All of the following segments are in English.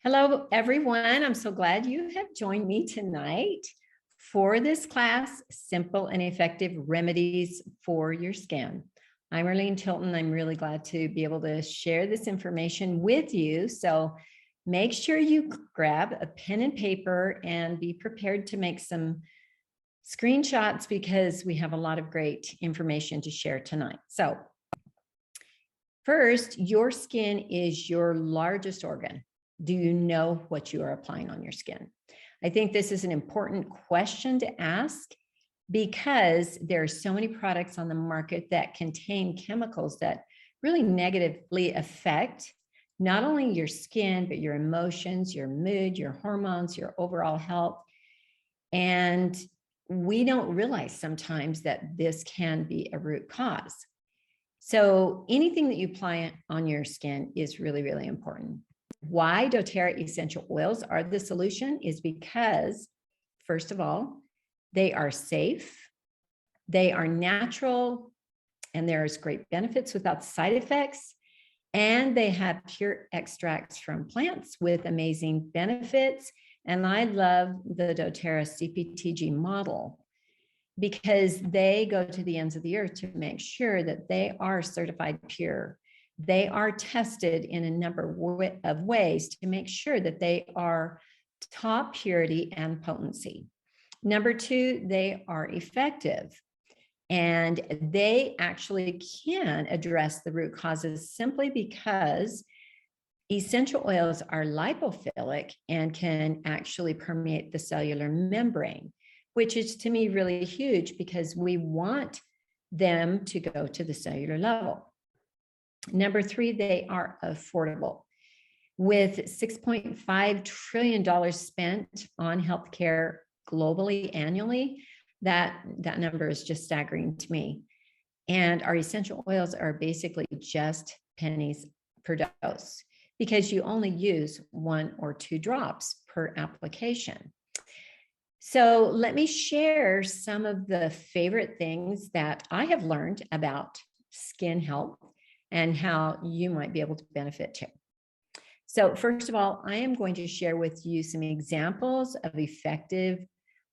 Hello, everyone. I'm so glad you have joined me tonight for this class, Simple and Effective Remedies for Your Skin. I'm Erleen Tilton. I'm really glad to be able to share this information with you. So make sure you grab a pen and paper and be prepared to make some screenshots because we have a lot of great information to share tonight. So first, your skin is your largest organ. Do you know what you are applying on your skin? I think this is an important question to ask because there are so many products on the market that contain chemicals that really negatively affect not only your skin, but your emotions, your mood, your hormones, your overall health. And we don't realize sometimes that this can be a root cause. So anything that you apply on your skin is really, really important. Why doTERRA essential oils are the solution is because, first of all, they are safe, they are natural, and there's great benefits without side effects, and they have pure extracts from plants with amazing benefits. And I love the doTERRA CPTG model because they go to the ends of the earth to make sure that they are certified pure. They are tested in a number of ways to make sure that they are top purity and potency. Number two, they are effective. And they actually can address the root causes simply because essential oils are lipophilic and can actually permeate the cellular membrane, which is to me really huge because we want them to go to the cellular level. Number three, they are affordable. With $6.5 trillion spent on healthcare globally annually, that number is just staggering to me. And our essential oils are basically just pennies per dose because you only use 1 or 2 drops per application. So let me share some of the favorite things that I have learned about skin health and how you might be able to benefit too. So first of all, I am going to share with you some examples of effective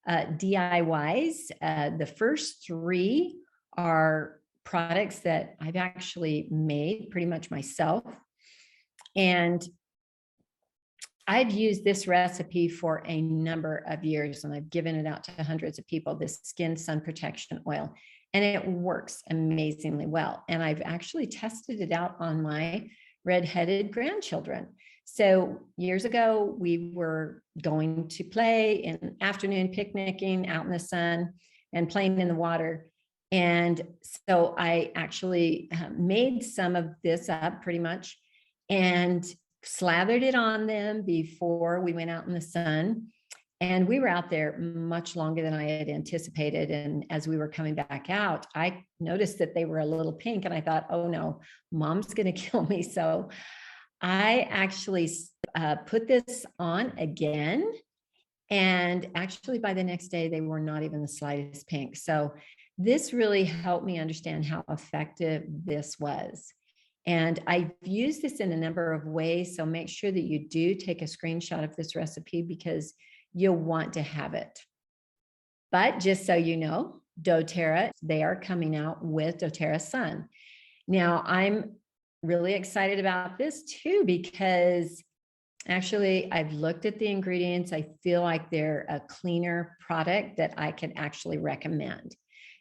DIYs. The first 3 are products that I've actually made pretty much myself. And I've used this recipe for a number of years, and I've given it out to hundreds of people, this skin sun protection oil, and it works amazingly well. And I've actually tested it out on my redheaded grandchildren. So years ago, we were going to play in the afternoon, picnicking out in the sun and playing in the water. And so I actually made some of this up pretty much and slathered it on them before we went out in the sun. And we were out there much longer than I had anticipated. And as we were coming back out, I noticed that they were a little pink. And I thought, oh no, mom's going to kill me. So I actually put this on again. And actually by the next day, they were not even the slightest pink. So this really helped me understand how effective this was. And I've used this in a number of ways. So make sure that you do take a screenshot of this recipe because you'll want to have it. But just so you know, doTERRA, they are coming out with Doterras Son. Now, I'm really excited about this too, because actually I've looked at the ingredients. I feel like they're a cleaner product that I could actually recommend.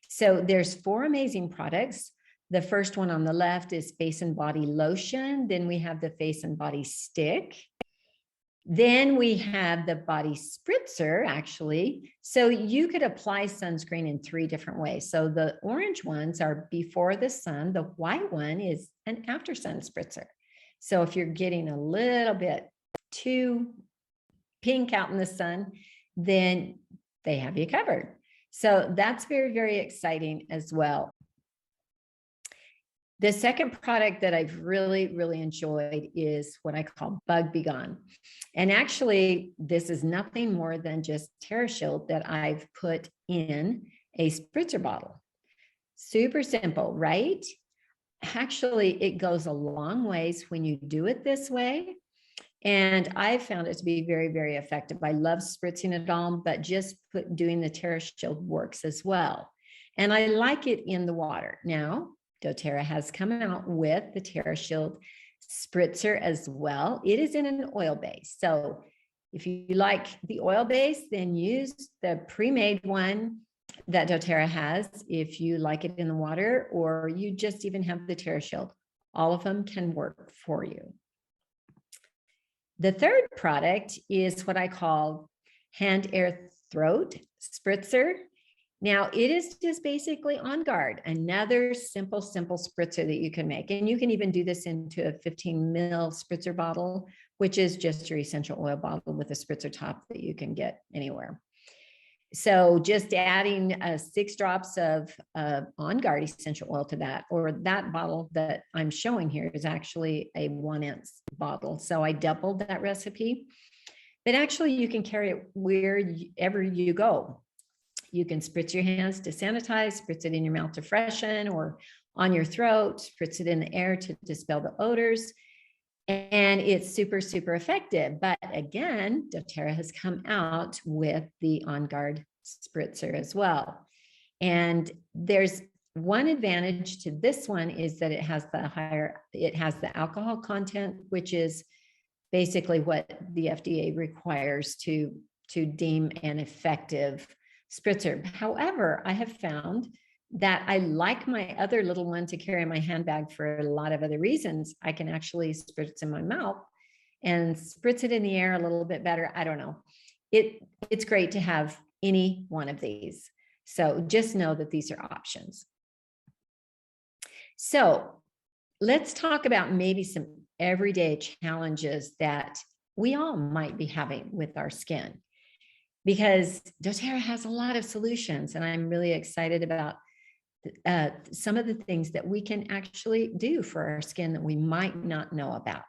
So there's 4 amazing products. The first one on the left is face and body lotion. Then we have the face and body stick. Then we have the body spritzer, actually. So you could apply sunscreen in 3 different ways. So the orange ones are before the sun. The white one is an after sun spritzer. So if you're getting a little bit too pink out in the sun, then they have you covered. So that's very, very exciting as well. The second product that I've really, really enjoyed is what I call Bug Be Gone. And actually, this is nothing more than just TerraShield that I've put in a spritzer bottle. Super simple, right? Actually, it goes a long ways when you do it this way And I found it to be very, very effective. I love spritzing it on, but just doing the Terra Shield works as well. And I like it in the water. Now, doTERRA has come out with the Terra Shield spritzer as well. It is in an oil base. So if you like the oil base, then use the pre-made one that doTERRA has. If you like it in the water, or you just even have the Terra Shield, all of them can work for you. The third product is what I call hand, air, throat spritzer. Now, it is just basically On Guard, another simple spritzer that you can make. And you can even do this into a 15 ml spritzer bottle, which is just your essential oil bottle with a spritzer top that you can get anywhere. So just adding 6 drops of On Guard essential oil to that, or that bottle that I'm showing here is actually a 1-ounce bottle. So I doubled that recipe, but actually you can carry it wherever you go. You can spritz your hands to sanitize, spritz it in your mouth to freshen, or on your throat, spritz it in the air to dispel the odors. And it's super effective. But again, doTERRA has come out with the On Guard spritzer as well. And there's one advantage to this one, is that it has the alcohol content, which is basically what the FDA requires to deem an effective spritzer. However, I have found that I like my other little one to carry in my handbag for a lot of other reasons. I can actually spritz in my mouth and spritz it in the air a little bit better. I don't know. It's great to have any one of these. So just know that these are options. So let's talk about maybe some everyday challenges that we all might be having with our skin, because doTERRA has a lot of solutions, and I'm really excited about some of the things that we can actually do for our skin that we might not know about.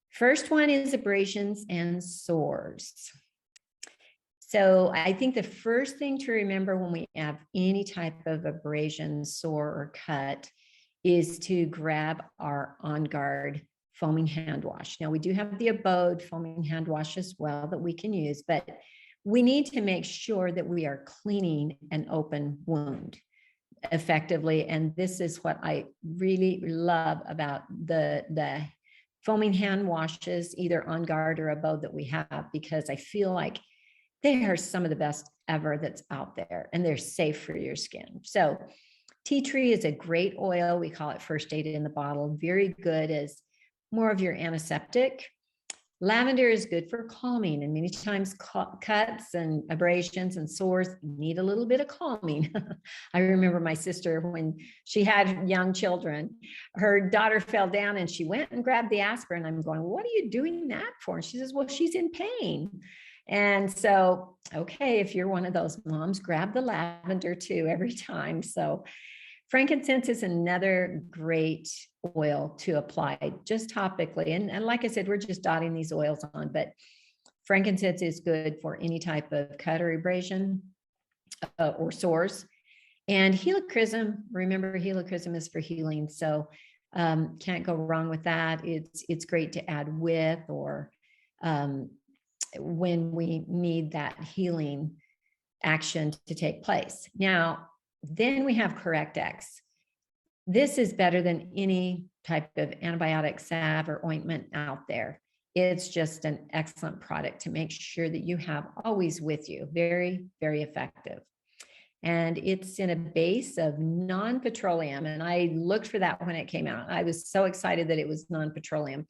First one is abrasions and sores. So I think the first thing to remember when we have any type of abrasion, sore, or cut is to grab our On Guard foaming hand wash. Now, we do have the Abode foaming hand wash as well that we can use, but we need to make sure that we are cleaning an open wound effectively. And this is what I really love about the foaming hand washes, either On Guard or Abode, that we have, because I feel like they are some of the best ever that's out there, and they're safe for your skin. So tea tree is a great oil. We call it first aid in the bottle. Very good as more of your antiseptic. Lavender is good for calming, and many times cuts and abrasions and sores need a little bit of calming. I remember my sister, when she had young children, her daughter fell down and she went and grabbed the aspirin. I'm going, what are you doing that for? And she says, well, she's in pain. And so, okay, if you're one of those moms, grab the lavender too every time. So frankincense is another great oil to apply just topically. And like I said, we're just dotting these oils on, but frankincense is good for any type of cut or abrasion or sores. And helichrysum, remember, helichrysum is for healing. So can't go wrong with that. It's great to add with, or when we need that healing action to take place. Now, then we have CorrectX. This is better than any type of antibiotic salve or ointment out there. It's just an excellent product to make sure that you have always with you. Very, very effective. And it's in a base of non-petroleum. And I looked for that when it came out. I was so excited that it was non-petroleum.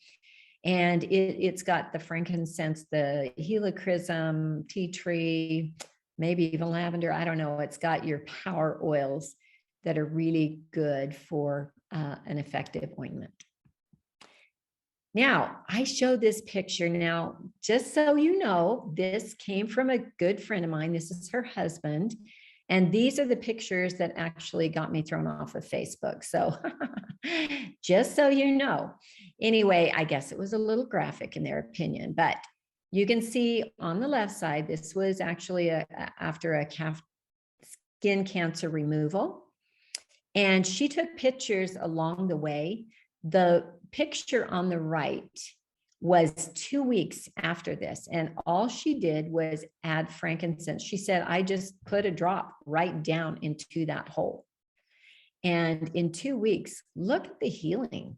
And it's got the frankincense, the helichrysum, tea tree, maybe even lavender. I don't know. It's got your power oils that are really good for an effective ointment. Now, I showed this picture. Now, just so you know, this came from a good friend of mine. This is her husband. And these are the pictures that actually got me thrown off of Facebook. So just so you know. Anyway, I guess it was a little graphic in their opinion, but you can see on the left side, this was actually after a skin cancer removal. And she took pictures along the way. The picture on the right was 2 weeks after this. And all she did was add frankincense. She said, I just put a drop right down into that hole. And in 2 weeks, look at the healing.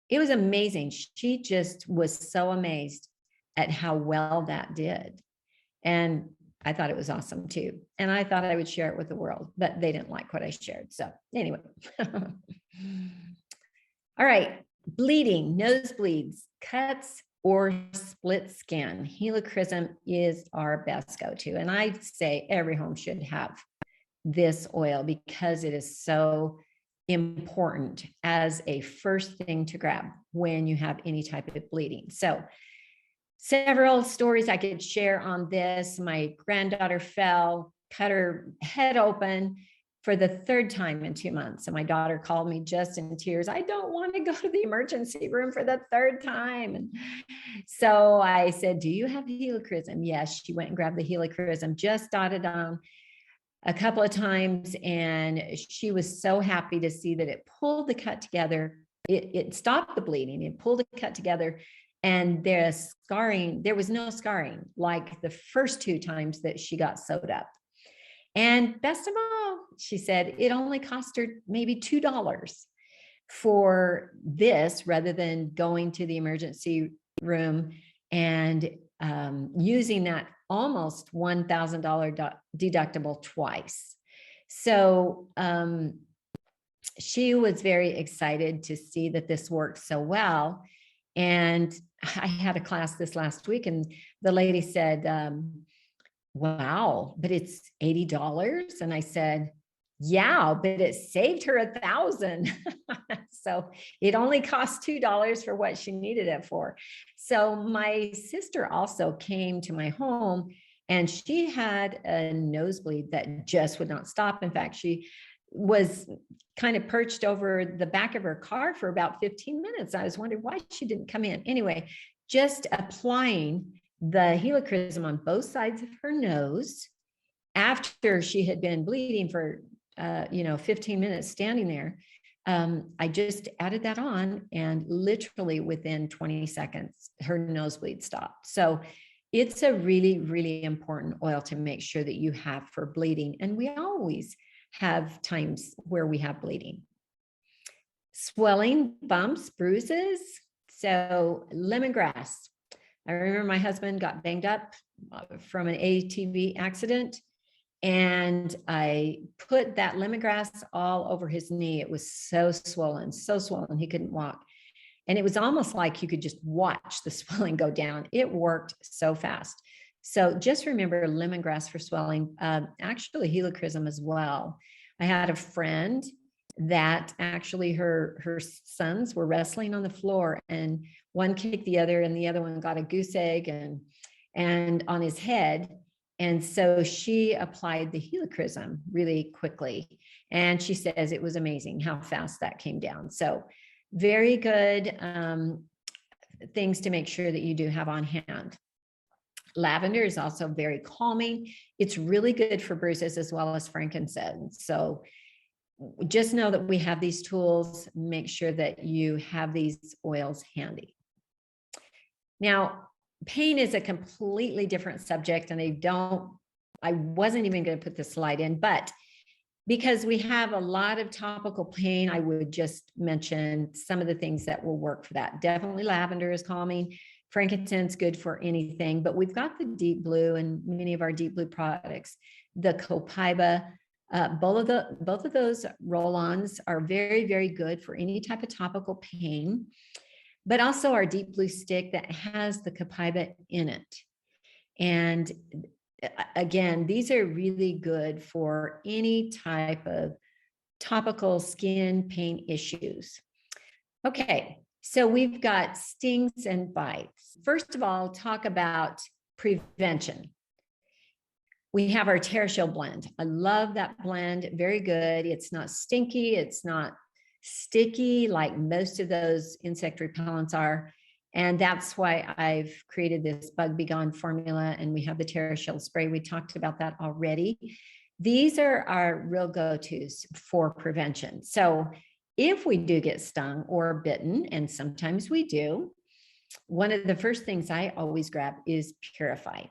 It was amazing. She just was so amazed at how well that did. And I thought it was awesome too. And I thought I would share it with the world, but they didn't like what I shared. So anyway. All right. Bleeding, nosebleeds, cuts, or split skin. Helichrysum is our best go-to. And I say every home should have this oil because it is so important as a first thing to grab when you have any type of bleeding. So several stories I could share on this. My granddaughter fell, cut her head open for the 3rd time in 2 months. And my daughter called me just in tears. I don't want to go to the emergency room for the 3rd time. And so I said, do you have helichrysum? Yes, she went and grabbed the helichrysum, just dotted on a couple of times. And she was so happy to see that it pulled the cut together. It stopped the bleeding. It pulled the cut together. And there's scarring. There was no scarring like the first 2 times that she got sewed up. And best of all, she said it only cost her maybe $2 for this rather than going to the emergency room and using that almost $1,000 deductible twice. So she was very excited to see that this worked so well. And I had a class this last week and the lady said, wow, but it's $80. And I said, yeah, but it saved her $1,000. So it only cost $2 for what she needed it for. So my sister also came to my home and she had a nosebleed that just would not stop. In fact, she was kind of perched over the back of her car for about 15 minutes. I was wondering why she didn't come in. Anyway, just applying the helichrysum on both sides of her nose after she had been bleeding for 15 minutes standing there. I just added that on and literally within 20 seconds, her nosebleed stopped. So it's a really, really important oil to make sure that you have for bleeding. And we always have times where we have bleeding. Swelling, bumps, bruises. So lemongrass. I remember my husband got banged up from an ATV accident and I put that lemongrass all over his knee. It was so swollen, he couldn't walk. And it was almost like you could just watch the swelling go down. It worked so fast. So just remember lemongrass for swelling, actually helichrysum as well. I had a friend that actually her sons were wrestling on the floor and one kicked the other and the other one got a goose egg and on his head. And so she applied the helichrysum really quickly. And she says it was amazing how fast that came down. So very good things to make sure that you do have on hand. Lavender is also very calming. It's really good for bruises as well as frankincense. So just know that we have these tools. Make sure that you have these oils handy. Now, pain is a completely different subject, and I wasn't even going to put this slide in, but because we have a lot of topical pain, I would just mention some of the things that will work for that. Definitely lavender is calming. Frankincense, good for anything, but we've got the deep blue and many of our deep blue products, the copaiba, both of those roll-ons are very, very good for any type of topical pain, but also our deep blue stick that has the copaiba in it. And again, these are really good for any type of topical skin pain issues. Okay, so we've got stings and bites. First of all, talk about prevention. We have our TerraShield blend. I love that blend, very good. It's not stinky, it's not sticky like most of those insect repellents are. And that's why I've created this Bug Be Gone formula, and we have the TerraShield spray. We talked about that already. These are our real go-tos for prevention. So if we do get stung or bitten, and sometimes we do, one of the first things I always grab is Purify.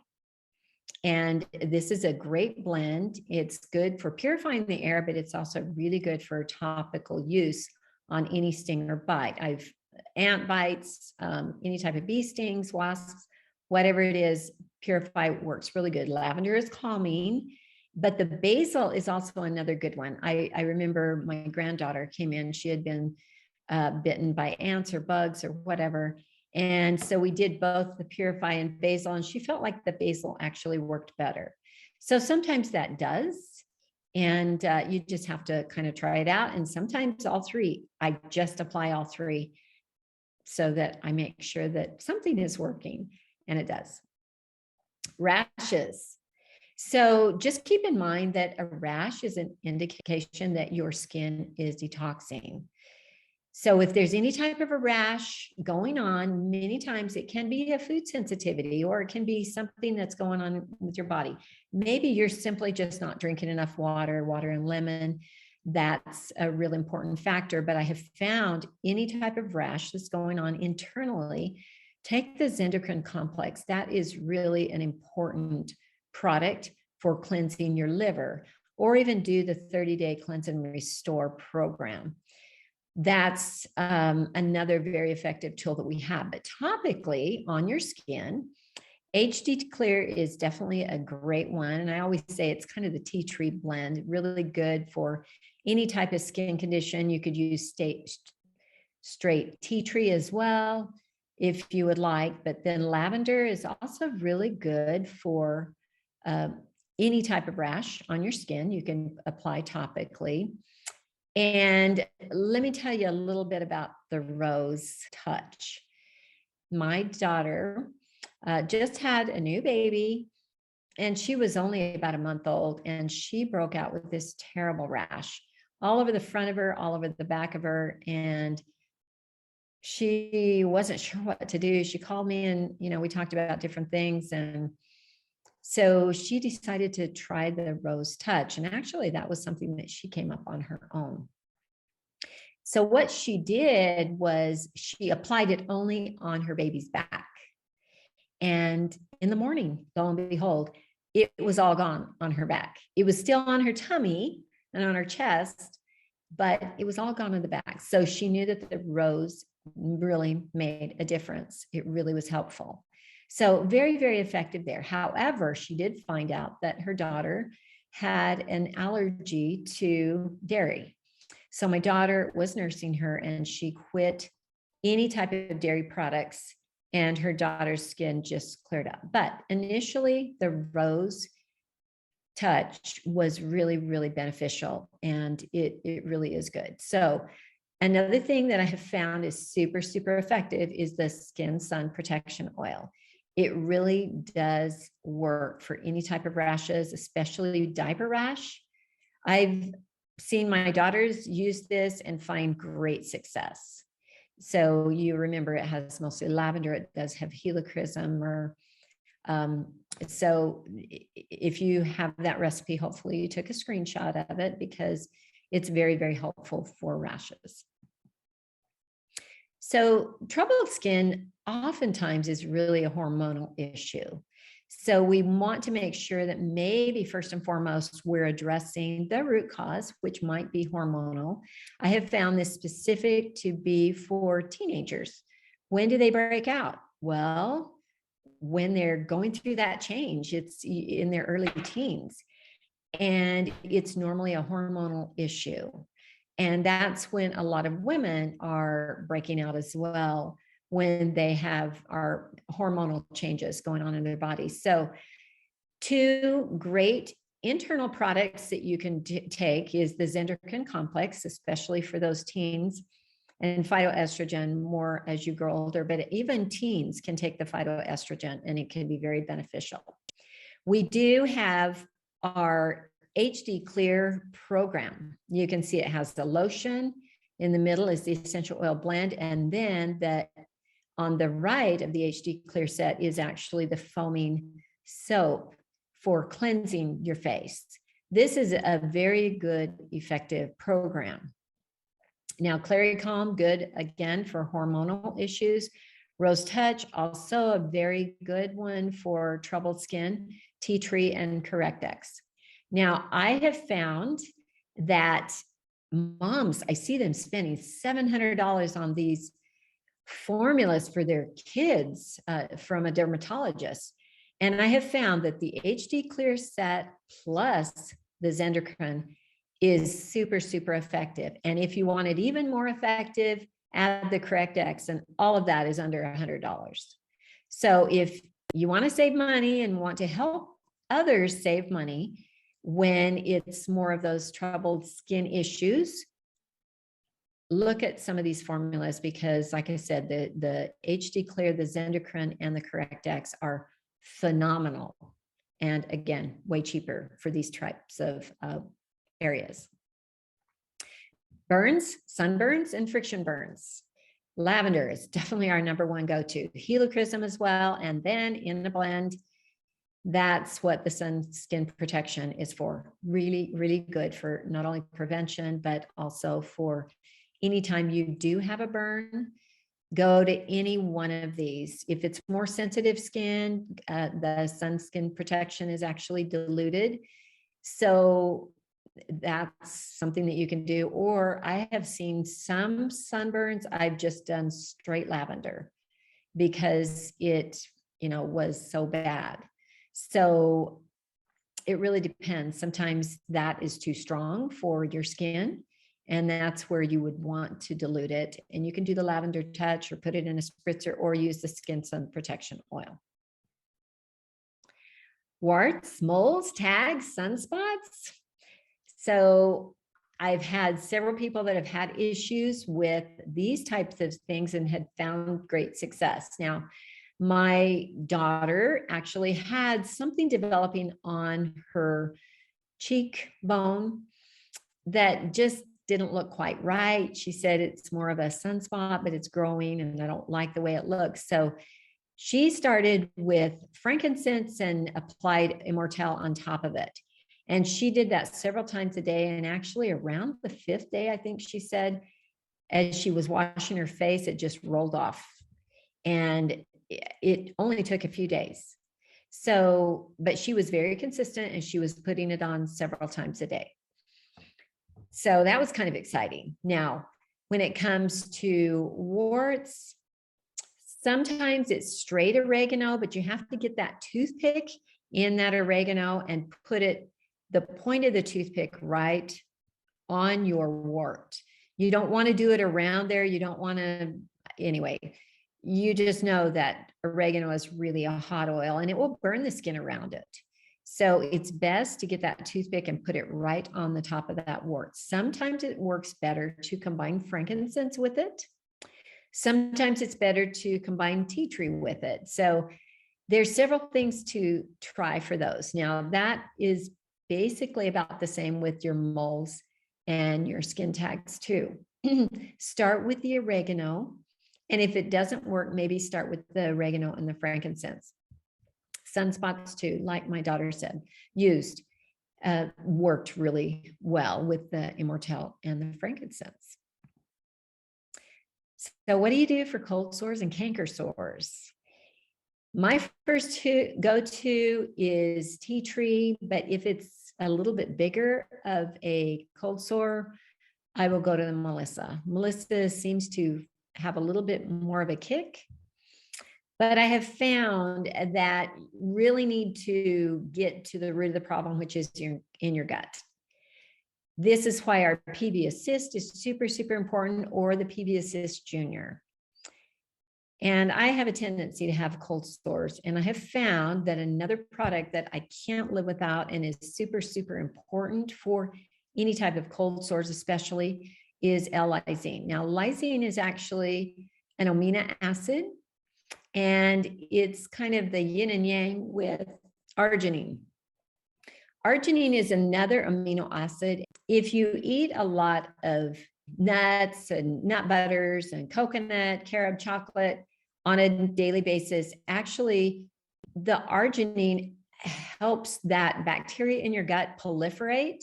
And this is a great blend. It's good for purifying the air, but it's also really good for topical use on any sting or bite. I've ant bites, any type of bee stings, wasps, whatever it is, Purify works really good. Lavender is calming, but the basil is also another good one. I remember my granddaughter came in, she had been bitten by ants or bugs or whatever. And so we did both the Purify and basil, and she felt like the basil actually worked better. So sometimes that does. And you just have to kind of try it out. And sometimes all three, I just apply all three so that I make sure that something is working, and it does. Rashes. So just keep in mind that a rash is an indication that your skin is detoxing. So if there's any type of a rash going on, many times it can be a food sensitivity, or it can be something that's going on with your body. Maybe you're simply just not drinking enough water and lemon. That's a real important factor. But I have found any type of rash that's going on internally, take the Zendocrine complex. That is really an important product for cleansing your liver, or even do the 30-day cleanse and restore program. That's another very effective tool that we have. But topically on your skin, HD Clear is definitely a great one. And I always say it's kind of the tea tree blend, really good for any type of skin condition. You could use straight tea tree as well, if you would like. But then lavender is also really good for any type of rash on your skin. You can apply topically. And let me tell you a little bit about the Rose Touch. My daughter just had a new baby, and she was only about a month old, and she broke out with this terrible rash all over the front of her, all over the back of her. And she wasn't sure what to do. She called me, and, we talked about different things. And so she decided to try the Rose Touch. And actually, that was something that she came up on her own. So what she did was she applied it only on her baby's back. And in the morning, lo and behold, it was all gone on her back. It was still on her tummy and on her chest, but it was all gone on the back. So she knew that the Rose really made a difference. It really was helpful. So very, very effective there. However, she did find out that her daughter had an allergy to dairy. So my daughter was nursing her, and she quit any type of dairy products, and her daughter's skin just cleared up. But initially, the Rose Touch was really, really beneficial, and it really is good. So another thing that I have found is super, super effective is the Skin Sun Protection Oil. It really does work for any type of rashes, especially diaper rash. I've seen my daughters use this and find great success. So you remember it has mostly lavender. It does have helichrysum, or so if you have that recipe, hopefully you took a screenshot of it, because it's very, very helpful for rashes. So troubled skin oftentimes is really a hormonal issue. So we want to make sure that maybe first and foremost, we're addressing the root cause, which might be hormonal. I have found this specific to be for teenagers. When do they break out? Well, when they're going through that change, it's in their early teens, and it's normally a hormonal issue. And that's when a lot of women are breaking out as well, when they have our hormonal changes going on in their bodies. So two great internal products that you can take is the Zendocrine complex, especially for those teens, and phytoestrogen more as you grow older, but even teens can take the phytoestrogen, and it can be very beneficial. We do have our HD Clear program. You can see it has the lotion. In the middle is the essential oil blend, and then on the right of the HD Clear set is actually the foaming soap for cleansing your face. This is a very good, effective program. Now, Clary Calm, good again for hormonal issues. Rose Touch, also a very good one for troubled skin, Tea Tree and Correct-X. Now, I have found that moms, I see them spending $700 on these formulas for their kids from a dermatologist. And I have found that the HD Clear Set plus the Zendocrine is super, super effective. And if you want it even more effective, add the Correct-X, and all of that is under $100. So if you want to save money and want to help others save money when it's more of those troubled skin issues, look at some of these formulas, because like I said, the HD Clear, the Zendocrine, and the Correct-X are phenomenal. And again, way cheaper for these types of areas. Burns, sunburns, and friction burns. Lavender is definitely our #1 go-to. Helichrysum as well. And then in the blend, that's what the sun skin protection is for. Really, really good for not only prevention, but also for anytime you do have a burn, go to any one of these. If it's more sensitive skin, the sun skin protection is actually diluted. So that's something that you can do. Or I have seen some sunburns, I've just done straight lavender because it, was so bad. So it really depends. Sometimes that is too strong for your skin, and that's where you would want to dilute it. And you can do the lavender touch or put it in a spritzer or use the skin sun protection oil. Warts, moles, tags, sunspots. So I've had several people that have had issues with these types of things and had found great success. Now, my daughter actually had something developing on her cheekbone that just didn't look quite right. She said it's more of a sunspot, but it's growing and I don't like the way it looks. So she started with frankincense and applied Immortelle on top of it. And she did that several times a day. And actually around the 5th day, I think she said, as she was washing her face, it just rolled off. And it only took a few days. So, but she was very consistent and she was putting it on several times a day. So that was kind of exciting. Now, when it comes to warts, sometimes it's straight oregano, but you have to get that toothpick in that oregano and put the point of the toothpick right on your wart. You don't want to do it around there. You don't want to, anyway, you just know that oregano is really a hot oil and it will burn the skin around it. So it's best to get that toothpick and put it right on the top of that wart. Sometimes it works better to combine frankincense with it. Sometimes it's better to combine tea tree with it. So there's several things to try for those. Now that is basically about the same with your moles and your skin tags too. Start with the oregano. And if it doesn't work, maybe start with the oregano and the frankincense. Sunspots too, like my daughter said, worked really well with the Immortelle and the frankincense. So what do you do for cold sores and canker sores? My first go-to is tea tree, but if it's a little bit bigger of a cold sore, I will go to the Melissa. Melissa seems to have a little bit more of a kick, but I have found that really need to get to the root of the problem, which is in your gut. This is why our PB Assist is super, super important, or the PB Assist Junior. And I have a tendency to have cold sores, and I have found that another product that I can't live without and is super, super important for any type of cold sores, especially, is L-lysine. Now, lysine is actually an amino acid, and it's kind of the yin and yang with arginine. Arginine is another amino acid. If you eat a lot of nuts and nut butters and coconut, carob, chocolate on a daily basis, actually the arginine helps that bacteria in your gut proliferate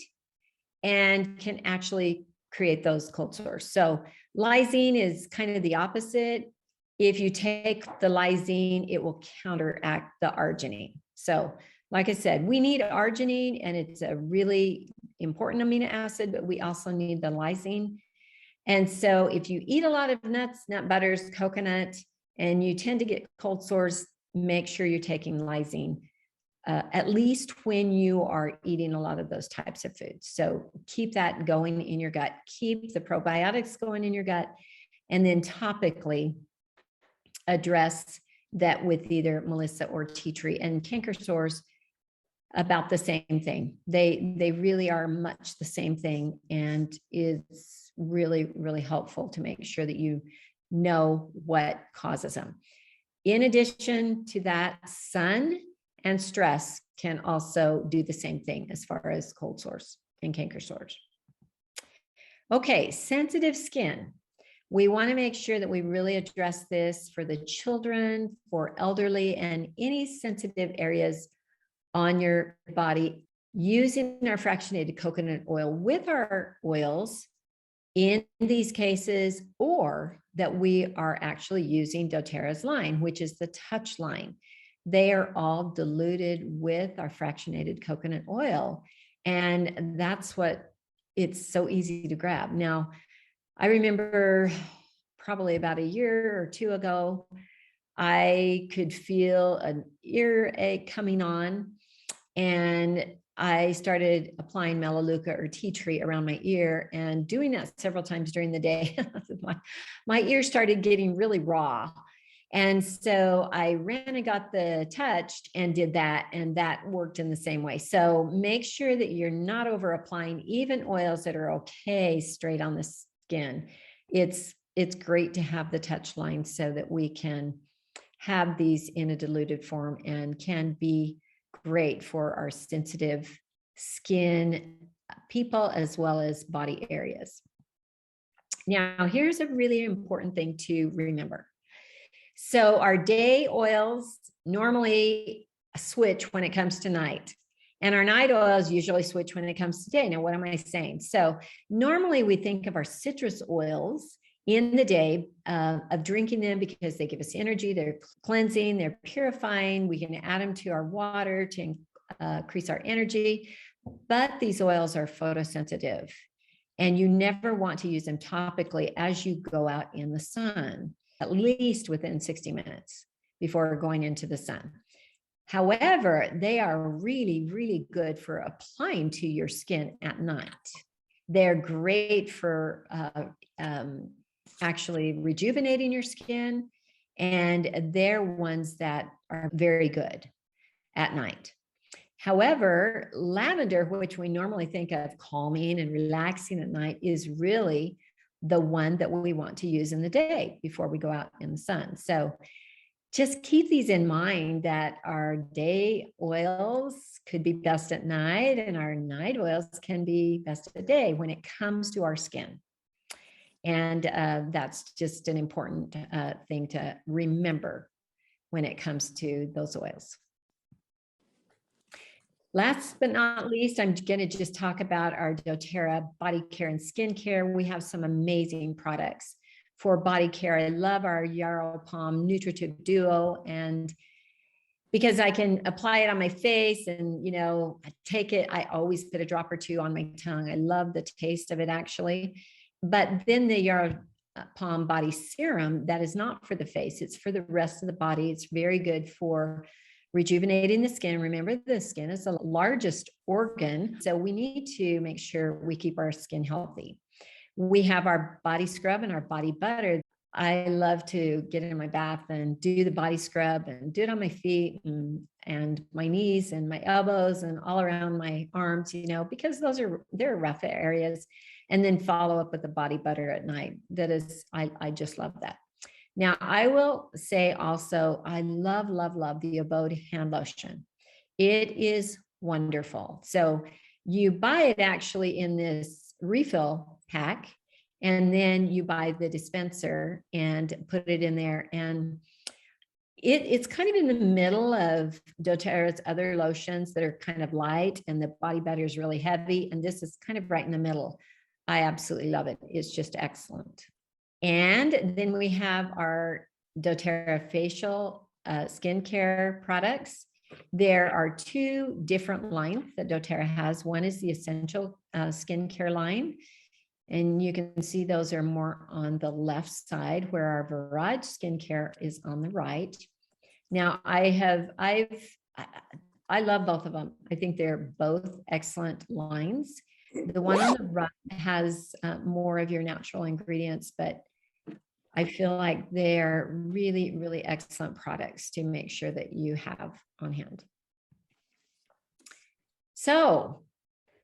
and can actually create those cold sores. So lysine is kind of the opposite. if you take the lysine, it will counteract the arginine. So like I said, we need arginine, and it's a really important amino acid, but we also need the lysine. And so if you eat a lot of nuts, nut butters, coconut, and you tend to get cold sores, make sure you're taking lysine, at least when you are eating a lot of those types of foods. So keep that going in your gut, keep the probiotics going in your gut, and then topically address that with either Melissa or tea tree. And canker sores, about the same thing. They really are much the same thing, and it's really, really helpful to make sure that you know what causes them. In addition to that, sun and stress can also do the same thing as far as cold sores and canker sores. Okay, sensitive skin. We want to make sure that we really address this for the children, for elderly, and any sensitive areas on your body, using our fractionated coconut oil with our oils in these cases, or that we are actually using doTERRA's line, which is the touch line. They are all diluted with our fractionated coconut oil, and that's what it's so easy to grab. Now, I remember probably about a year or two ago, I could feel an earache coming on, and I started applying melaleuca or tea tree around my ear, and doing that several times during the day. my ear started getting really raw. And so I ran and got the touched and did that, and that worked in the same way. So make sure that you're not over applying even oils that are okay straight on the skin. It's great to have the touch line so that we can have these in a diluted form, and can be great for our sensitive skin people as well as body areas. Now, here's a really important thing to remember. So our day oils normally switch when it comes to night, and our night oils usually switch when it comes to day. Now, what am I saying? So normally we think of our citrus oils in the day of drinking them because they give us energy, they're cleansing, they're purifying. We can add them to our water to increase our energy, but these oils are photosensitive, and you never want to use them topically as you go out in the sun, at least within 60 minutes before going into the sun. However, they are really, really good for applying to your skin at night. They're great for actually rejuvenating your skin, and they're ones that are very good at night. However, lavender, which we normally think of calming and relaxing at night, is really the one that we want to use in the day before we go out in the sun. So just keep these in mind, that our day oils could be best at night, and our night oils can be best at day when it comes to our skin. And that's just an important thing to remember when it comes to those oils. Last but not least, I'm going to just talk about our doTERRA body care and skincare. We have some amazing products for body care. I love our Yarrow Palm Nutritive Duo, and because I can apply it on my face and, you know, I take it, I always put a drop or two on my tongue. I love the taste of it, actually. But then the Yarrow Palm Body Serum, that is not for the face, it's for the rest of the body. It's very good for rejuvenating the skin. Remember, the skin is the largest organ, so we need to make sure we keep our skin healthy. We have our body scrub and our body butter. I love to get in my bath and do the body scrub and do it on my feet and my knees and my elbows and all around my arms, you know, because they're rough areas. And then follow up with the body butter at night. That is, I just love that. Now, I will say also, I love the Abode hand lotion. It is wonderful. So you buy it actually in this refill pack, and then you buy the dispenser and put it in there. And it's kind of in the middle of doTERRA's other lotions that are kind of light, and the body butter is really heavy. And this is kind of right in the middle. I absolutely love it. It's just excellent. And then we have our doTERRA facial skincare products. There are two different lines that doTERRA has. One is the essential skincare line. And you can see those are more on the left side, where our Virage skincare is on the right. Now I love both of them. I think they're both excellent lines. The one on the right has more of your natural ingredients, but I feel like they're really, really excellent products to make sure that you have on hand. So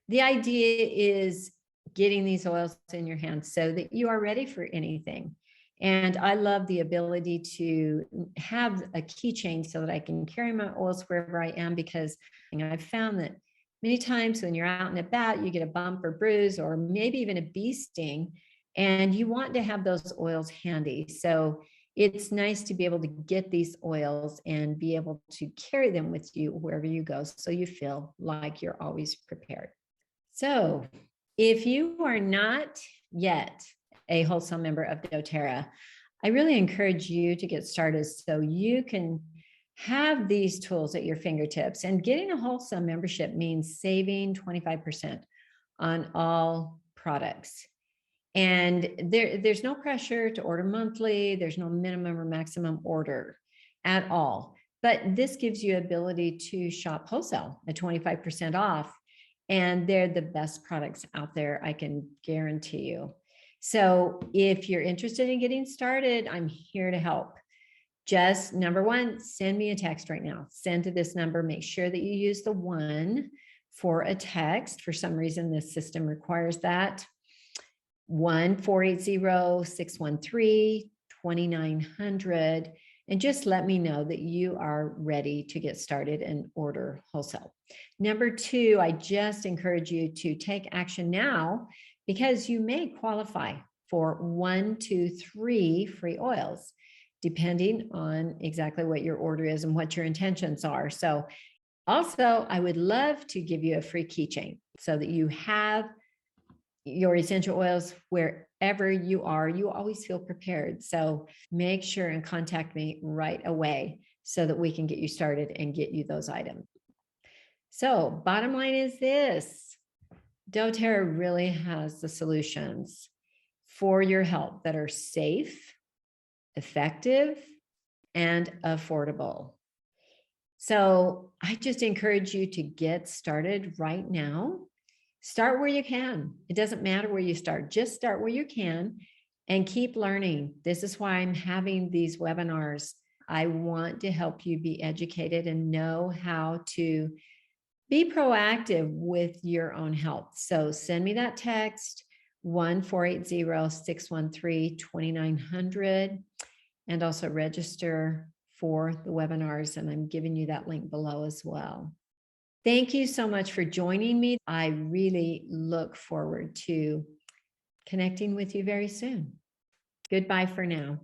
the idea is getting these oils in your hands so that you are ready for anything. And I love the ability to have a keychain so that I can carry my oils wherever I am, because I've found that many times when you're out and about, you get a bump or bruise or maybe even a bee sting, and you want to have those oils handy. So it's nice to be able to get these oils and be able to carry them with you wherever you go, so you feel like you're always prepared. So if you are not yet a wholesale member of doTERRA, I really encourage you to get started so you can have these tools at your fingertips. And getting a wholesale membership means saving 25% on all products. And there's no pressure to order monthly. There's no minimum or maximum order at all. But this gives you ability to shop wholesale at 25% off. And they're the best products out there, I can guarantee you. So if you're interested in getting started, I'm here to help. Just number one, send me a text right now. Send to this number. Make sure that you use the 1 for a text. For some reason, this system requires that. 1-480-613-2900. And just let me know that you are ready to get started and order wholesale. Number 2, I just encourage you to take action now, because you may qualify for 1, 2, 3 free oils, depending on exactly what your order is and what your intentions are. So also, I would love to give you a free keychain so that you have your essential oils wherever you are. You always feel prepared. So make sure and contact me right away so that we can get you started and get you those items. So bottom line is this: doTERRA really has the solutions for your health that are safe, effective, and affordable. So I just encourage you to get started right now. Start where you can. It doesn't matter where you start. Just start where you can and keep learning. This is why I'm having these webinars. I want to help you be educated and know how to be proactive with your own health. So send me that text, 1-480-613-2900, and also register for the webinars. And I'm giving you that link below as well. Thank you so much for joining me. I really look forward to connecting with you very soon. Goodbye for now.